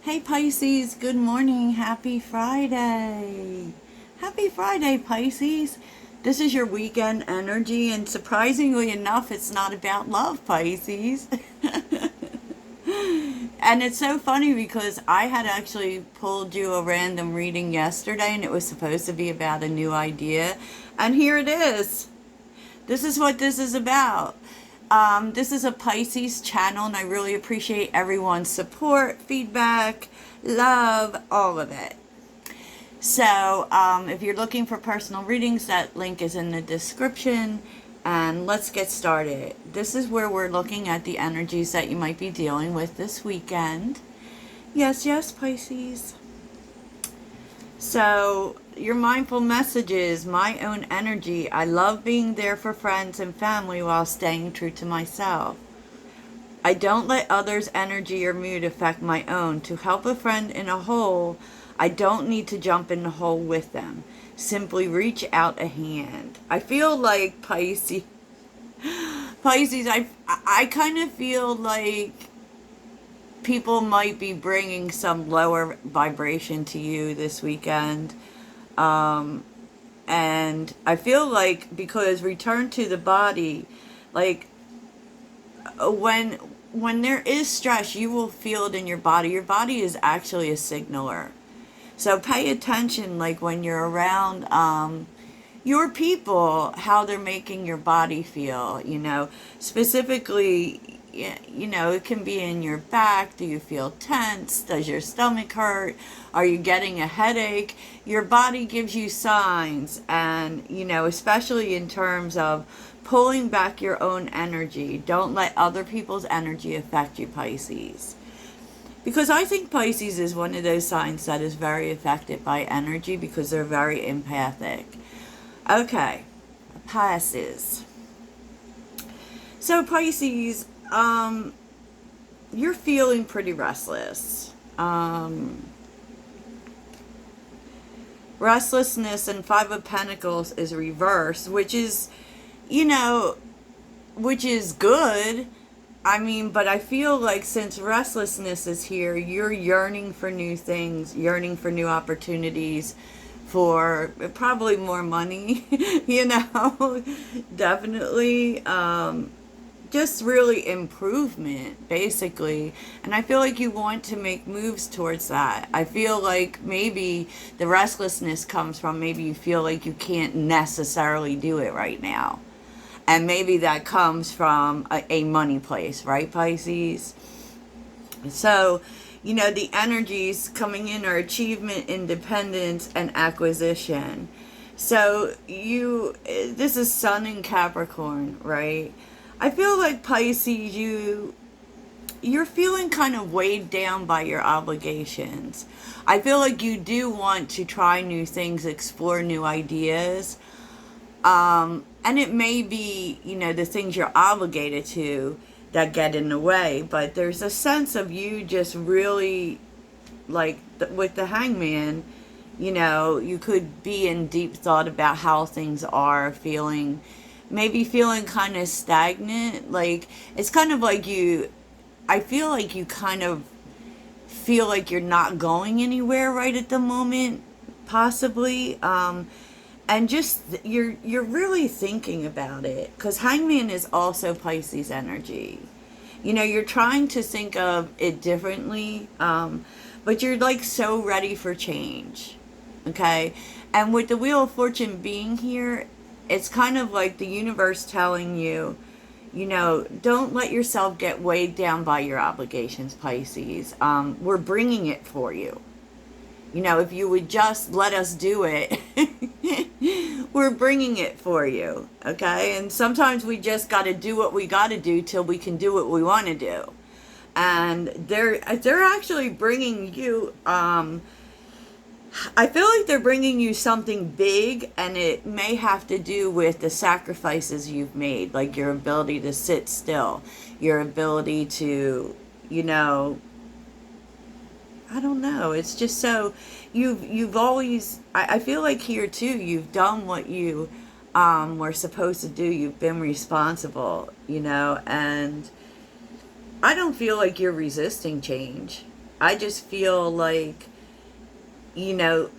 Hey Pisces, good morning. Happy Friday. Happy Friday, Pisces. This is your weekend energy, and surprisingly enough, it's not about love, Pisces. And it's so funny because I had actually pulled you a random reading yesterday, and it was supposed to be about a new idea. And here it is. This is what this is about. This is a Pisces channel, and I really appreciate everyone's support, feedback, love, all of it. So, if you're looking for personal readings, that link is in the description. And let's get started. This is where we're looking at the energies that you might be dealing with this weekend. Yes, yes, Pisces. So, your mindful message is my own energy. I love being there for friends and family while staying true to myself. I don't let others' energy or mood affect my own. To help a friend in a hole, I don't need to jump in the hole with them. Simply reach out a hand. I feel like Pisces, I kind of feel like people might be bringing some lower vibration to you this weekend. And I feel like because return to the body, like when there is stress, you will feel it in your body. Your body is actually a signaler. So pay attention, like when you're around your people, how they're making your body feel, specifically, it can be in your back. Do you feel tense? Does your stomach hurt? Are you getting a headache? Your body gives you signs, and, especially in terms of pulling back your own energy. Don't let other people's energy affect you, Pisces. Because I think Pisces is one of those signs that is very affected by energy because they're very empathic. Okay, Pisces. So Pisces, you're feeling pretty restless. Restlessness and Five of Pentacles is reversed, which is, which is good. I mean, but I feel like since restlessness is here, you're yearning for new things, yearning for new opportunities, for probably more money, definitely. Just really improvement, basically. And I feel like you want to make moves towards that. I feel like maybe the restlessness comes from maybe you feel like you can't necessarily do it right now. And maybe that comes from a money place, right, Pisces? So, the energies coming in are achievement, independence, and acquisition. So, this is Sun in Capricorn, right? I feel like Pisces, you're feeling kind of weighed down by your obligations. I feel like you do want to try new things, explore new ideas. And it may be, the things you're obligated to that get in the way, but there's a sense of you just really, like with the Hangman, you could be in deep thought about how things are, maybe feeling kind of stagnant. Like, it's kind of like I feel like you kind of feel like you're not going anywhere right at the moment, possibly. And just, you're really thinking about it. Because Hangman is also Pisces energy. You're trying to think of it differently. But you're like so ready for change. Okay? And with the Wheel of Fortune being here, it's kind of like the universe telling you, don't let yourself get weighed down by your obligations, Pisces. We're bringing it for you. If you would just let us do it, we're bringing it for you, okay? And sometimes we just got to do what we got to do till we can do what we want to do. And they're actually bringing you, I feel like they're bringing you something big, and it may have to do with the sacrifices you've made, like your ability to sit still, your ability to, I don't know. It's just so you've always. I feel like here too. You've done what you were supposed to do. You've been responsible, and I don't feel like you're resisting change. I just feel like, you know,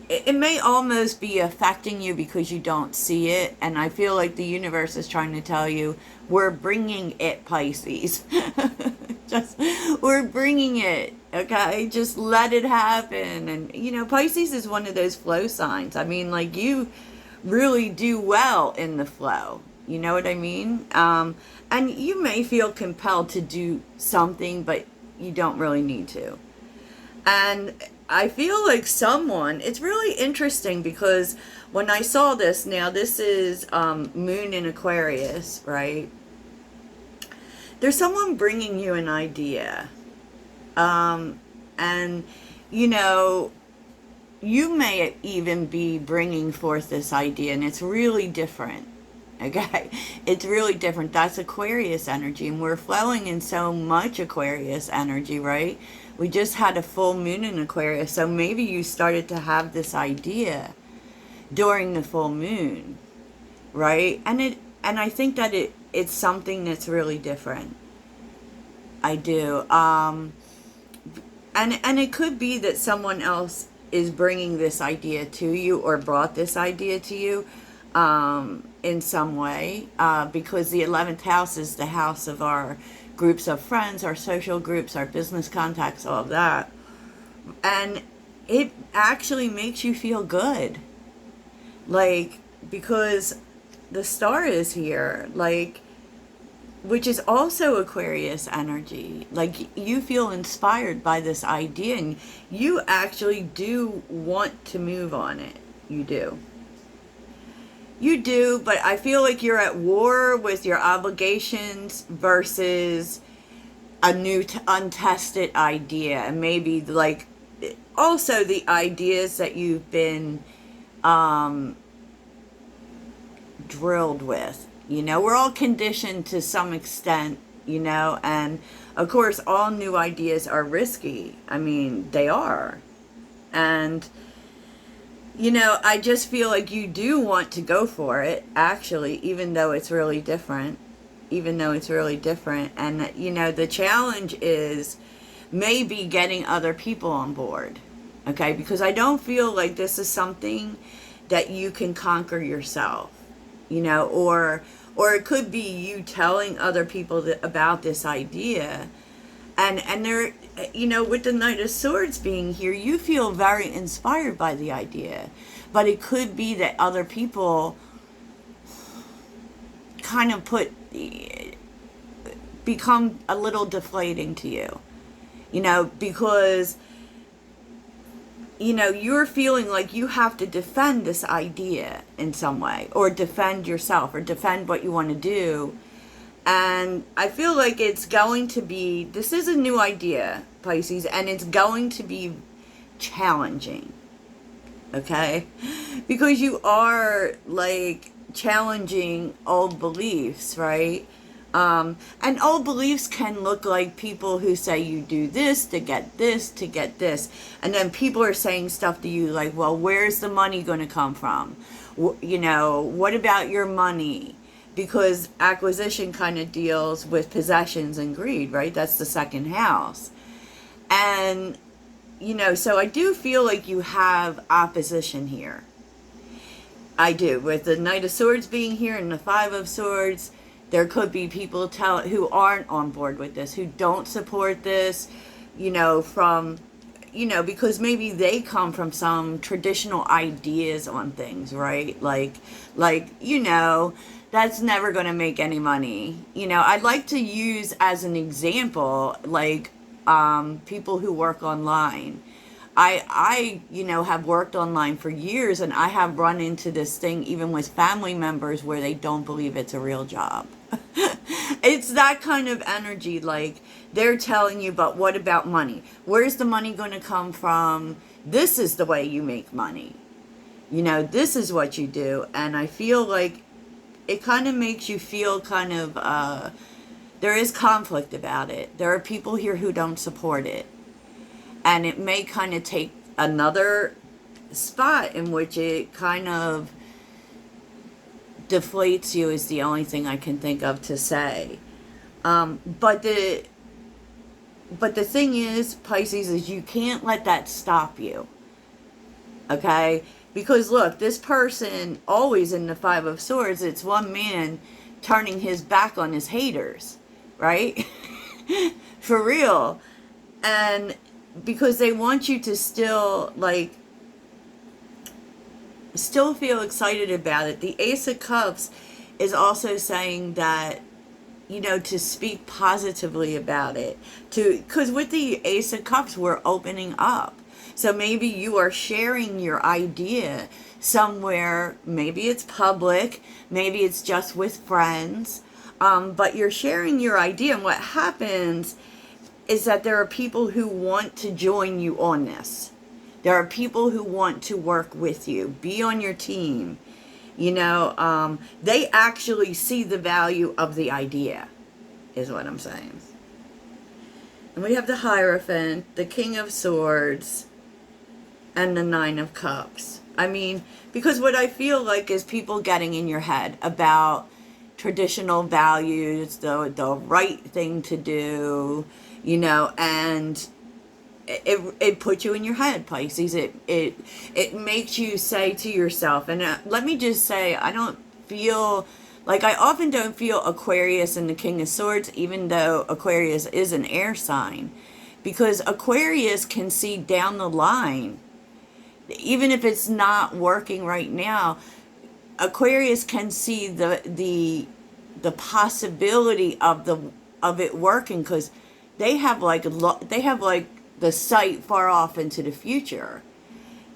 it may almost be affecting you because you don't see it. And I feel like the universe is trying to tell you, we're bringing it, Pisces. Just, we're bringing it, okay? Just let it happen. And, Pisces is one of those flow signs. I mean, like, you really do well in the flow. You know what I mean? And you may feel compelled to do something, but you don't really need to. And I feel like it's really interesting because when I saw this, now this is Moon in Aquarius, right? There's someone bringing you an idea. And, you know, you may even be bringing forth this idea, and it's really different. Okay? It's really different. That's Aquarius energy, and we're flowing in so much Aquarius energy, right? We just had a full moon in Aquarius, so maybe you started to have this idea during the full moon, right? And I think that it's something that's really different. I do. And it could be that someone else is bringing this idea to you or brought this idea to you in some way, because the 11th house is the house of our groups of friends, our social groups, our business contacts, all of that. And it actually makes you feel good. Like, because the star is here, like, which is also Aquarius energy. Like, you feel inspired by this idea, and you actually do want to move on it. You do. You do, but I feel like you're at war with your obligations versus a new untested idea. And maybe, like, also the ideas that you've been drilled with. We're all conditioned to some extent, and of course all new ideas are risky. I mean, they are. And, I just feel like you do want to go for it, actually, even though it's really different. And, the challenge is maybe getting other people on board, okay? Because I don't feel like this is something that you can conquer yourself, or it could be you telling other people about this idea. And they're, with the Knight of Swords being here, you feel very inspired by the idea. But it could be that other people kind of become a little deflating to you. Because, you're feeling like you have to defend this idea in some way, or defend yourself, or defend what you want to do. And I feel like this is a new idea, Pisces, and it's going to be challenging, okay? Because you are, like, challenging old beliefs, right? And old beliefs can look like people who say you do this to get this, to get this. And then people are saying stuff to you like, well, where's the money going to come from? What about your money? Because acquisition kind of deals with possessions and greed, right? That's the second house. And, so I do feel like you have opposition here. I do. With the Knight of Swords being here and the Five of Swords, there could be people who aren't on board with this, who don't support this, because maybe they come from some traditional ideas on things, right? Like, that's never going to make any money. I'd like to use as an example, like, people who work online. I have worked online for years, and I have run into this thing even with family members where they don't believe it's a real job. It's that kind of energy, like, they're telling you, but what about money? Where's the money going to come from? This is the way you make money. This is what you do. And I feel like it kind of makes you feel kind of, there is conflict about it. There are people here who don't support it. And it may kind of take another spot in which it kind of deflates you, is the only thing I can think of to say. But but the thing is, Pisces, is you can't let that stop you. Okay? Because look, this person, always in the Five of Swords, it's one man turning his back on his haters, right? For real. And because they want you to still, like, still feel excited about it. The Ace of Cups is also saying that, you know, to speak positively about it. Because with the Ace of Cups, we're opening up. So maybe you are sharing your idea somewhere. Maybe it's public. Maybe it's just with friends. But you're sharing your idea. And what happens is that there are people who want to join you on this. There are people who want to work with you, be on your team. You know, they actually see the value of the idea, is what I'm saying. And we have the Hierophant, the King of Swords, and the Nine of Cups. I mean, because what I feel like is people getting in your head about traditional values, the right thing to do, you know, and it puts you in your head, Pisces. It makes you say to yourself, and let me just say, I often don't feel Aquarius and the King of Swords, even though Aquarius is an air sign, because Aquarius can see down the line, even if it's not working right now. Aquarius can see the possibility of it working, because they have like the sight far off into the future,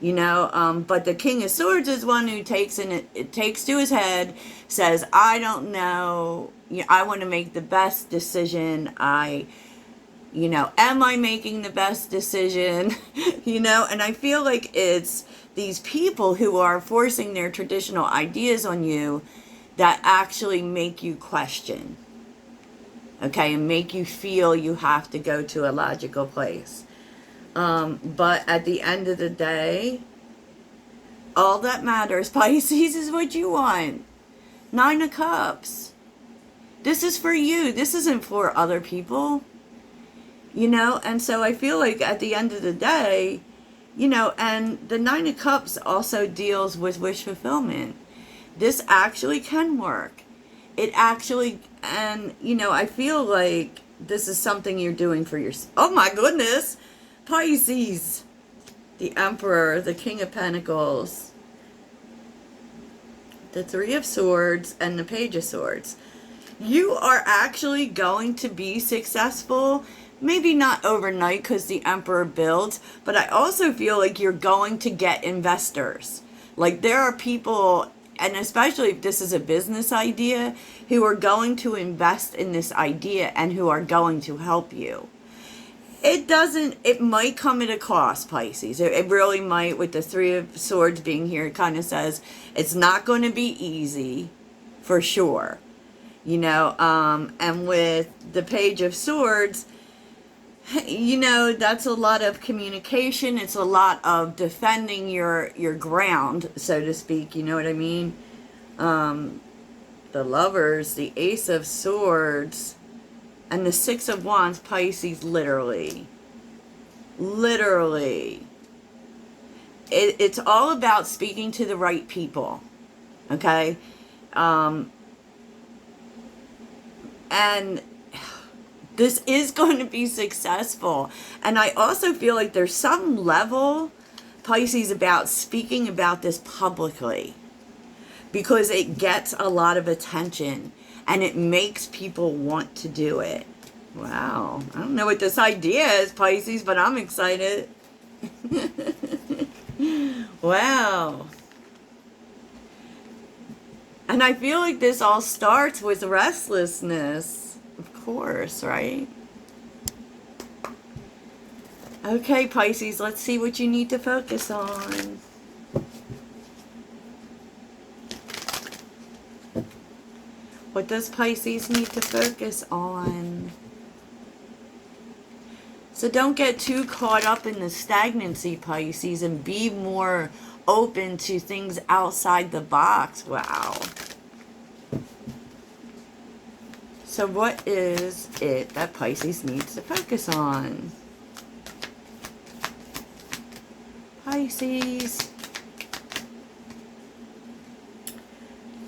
you know. But the King of Swords is one who takes to his head, says, I don't know, I want to make the best decision. Am I making the best decision? And I feel like it's these people who are forcing their traditional ideas on you that actually make you question, okay, and make you feel you have to go to a logical place. But at the end of the day, all that matters, Pisces, is what you want. Nine of Cups. This is for you. This isn't for other people. And so I feel like at the end of the day, and the Nine of Cups also deals with wish fulfillment. This actually can work. It actually, and, I feel like this is something you're doing for yourself. Oh my goodness. Pisces, the Emperor, the King of Pentacles, the Three of Swords, and the Page of Swords. You are actually going to be successful. Maybe not overnight, because the Emperor builds, but I also feel like you're going to get investors. Like, there are people, and especially if this is a business idea, who are going to invest in this idea and who are going to help you. It might come at a cost, Pisces. It really might. With the Three of Swords being here, it kind of says it's not going to be easy, for sure. And with the Page of Swords, that's a lot of communication. It's a lot of defending your ground, so to speak. You know what I mean? The Lovers, the Ace of Swords, and the Six of Wands, Pisces, literally. It's all about speaking to the right people, okay? And this is going to be successful. And I also feel like there's some level, Pisces, about speaking about this publicly, because it gets a lot of attention and it makes people want to do it. Wow. I don't know what this idea is, Pisces, but I'm excited. Wow. And I feel like this all starts with restlessness. Of course, right? Okay, Pisces, let's see what you need to focus on. What does Pisces need to focus on? So don't get too caught up in the stagnancy, Pisces, and be more open to things outside the box. Wow. So what is it that Pisces needs to focus on? Pisces.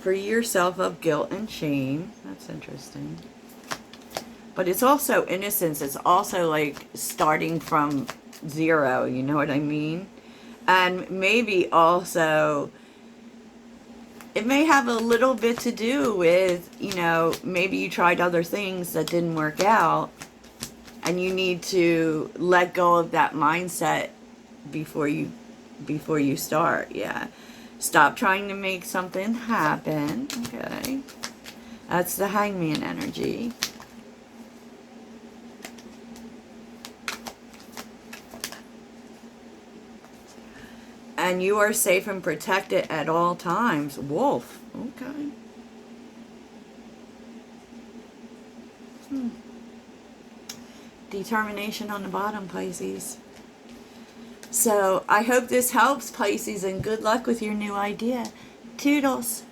Free yourself of guilt and shame. That's interesting. But it's also innocence. It's also like starting from zero. You know what I mean? And maybe also, it may have a little bit to do with, you know, maybe you tried other things that didn't work out. And you need to let go of that mindset before you start. Yeah. Stop trying to make something happen. Okay. That's the Hangman energy. And you are safe and protected at all times. Wolf. Okay. Determination on the bottom, Pisces. So I hope this helps, Pisces, and good luck with your new idea. Toodles.